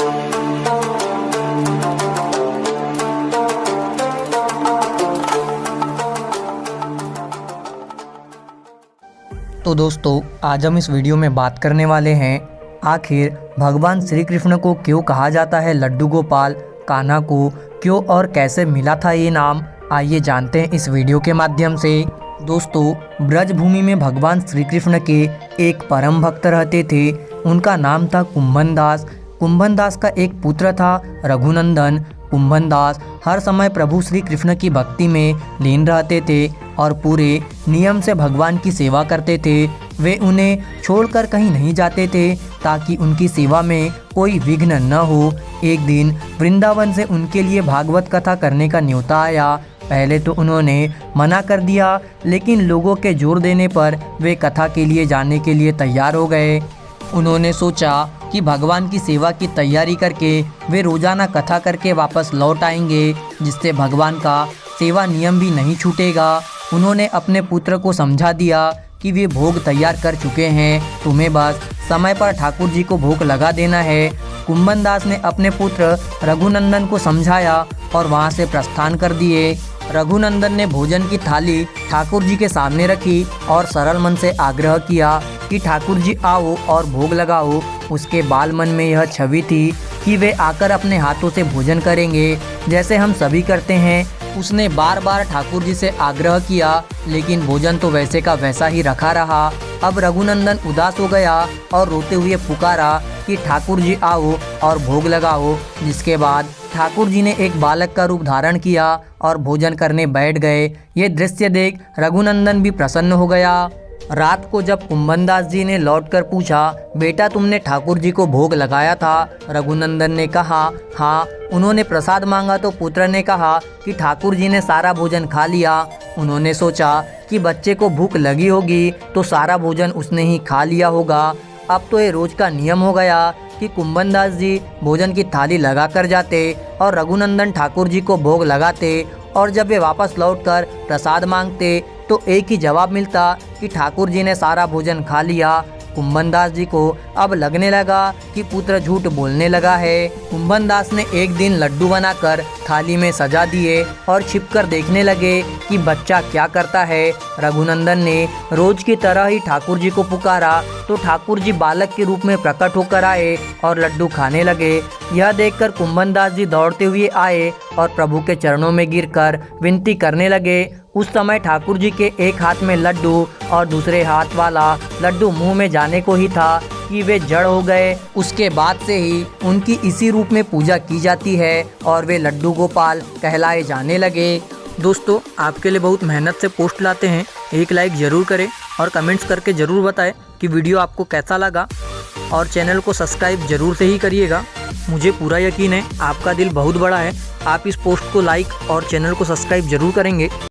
तो दोस्तों, आज हम इस वीडियो में बात करने वाले हैं आखिर भगवान श्री कृष्ण को क्यों कहा जाता है लड्डू गोपाल, कान्हा को क्यों और कैसे मिला था ये नाम। आइए जानते हैं इस वीडियो के माध्यम से। दोस्तों, ब्रज भूमि में भगवान श्री कृष्ण के एक परम भक्त रहते थे। उनका नाम था कुंभन दास। कुंभन दास का एक पुत्र था रघुनंदन। कुंभन दास हर समय प्रभु श्री कृष्ण की भक्ति में लीन रहते थे और पूरे नियम से भगवान की सेवा करते थे। वे उन्हें छोड़कर कहीं नहीं जाते थे ताकि उनकी सेवा में कोई विघ्न न हो। एक दिन वृंदावन से उनके लिए भागवत कथा करने का न्योता आया। पहले तो उन्होंने मना कर दिया, लेकिन लोगों के जोर देने पर वे कथा के लिए जाने के लिए तैयार हो गए। उन्होंने सोचा कि भगवान की सेवा की तैयारी करके वे रोजाना कथा करके वापस लौट आएंगे, जिससे भगवान का सेवा नियम भी नहीं छूटेगा। उन्होंने अपने पुत्र को समझा दिया कि वे भोग तैयार कर चुके हैं, तुम्हें बस समय पर ठाकुर जी को भोग लगा देना है। कुंभन दास ने अपने पुत्र रघुनंदन को समझाया और वहां से प्रस्थान कर दिए। रघुनंदन ने भोजन की थाली ठाकुर जी के सामने रखी और सरल मन से आग्रह किया कि ठाकुर जी आओ और भोग लगाओ। उसके बाल मन में यह छवि थी कि वे आकर अपने हाथों से भोजन करेंगे, जैसे हम सभी करते हैं। उसने बार बार ठाकुर जी से आग्रह किया, लेकिन भोजन तो वैसे का वैसा ही रखा रहा। अब रघुनंदन उदास हो गया और रोते हुए पुकारा कि ठाकुर जी आओ और भोग लगाओ। जिसके बाद ठाकुर जी ने एक बालक का रूप धारण किया और भोजन करने बैठ गए। ये दृश्य देख रघुनंदन भी प्रसन्न हो गया। रात को जब कुंभन दास जी ने लौटकर पूछा, बेटा तुमने ठाकुर जी को भोग लगाया था? रघुनंदन ने कहा, हाँ। उन्होंने प्रसाद मांगा तो पुत्र ने कहा कि ठाकुर जी ने सारा भोजन खा लिया। उन्होंने सोचा कि बच्चे को भूख लगी होगी तो सारा भोजन उसने ही खा लिया होगा। अब तो ये रोज का नियम हो गया कि कुंभन दास जी भोजन की थाली लगा कर जाते और रघुनंदन ठाकुर जी को भोग लगाते, और जब वे वापस लौटकर प्रसाद मांगते तो एक ही जवाब मिलता कि ठाकुर जी ने सारा भोजन खा लिया। कुंभन दास जी को अब लगने लगा कि पुत्र झूठ बोलने लगा है। कुंभन दास ने एक दिन लड्डू बनाकर थाली में सजा दिए और छिपकर देखने लगे कि बच्चा क्या करता है। रघुनंदन ने रोज की तरह ही ठाकुर जी को पुकारा तो ठाकुर जी बालक के रूप में प्रकट होकर आए और लड्डू खाने लगे। यह देखकर कुंभन दास जी दौड़ते हुए आए और प्रभु के चरणों में गिरकर विनती करने लगे। उस समय ठाकुर जी के एक हाथ में लड्डू और दूसरे हाथ वाला लड्डू मुंह में जाने को ही था कि वे जड़ हो गए। उसके बाद से ही उनकी इसी रूप में पूजा की जाती है और वे लड्डू गोपाल कहलाए जाने लगे। दोस्तों, आपके लिए बहुत मेहनत से पोस्ट लाते हैं। एक लाइक ज़रूर करें और कमेंट्स करके ज़रूर बताएं कि वीडियो आपको कैसा लगा, और चैनल को सब्सक्राइब ज़रूर से ही करिएगा। मुझे पूरा यकीन है आपका दिल बहुत बड़ा है, आप इस पोस्ट को लाइक और चैनल को सब्सक्राइब ज़रूर करेंगे।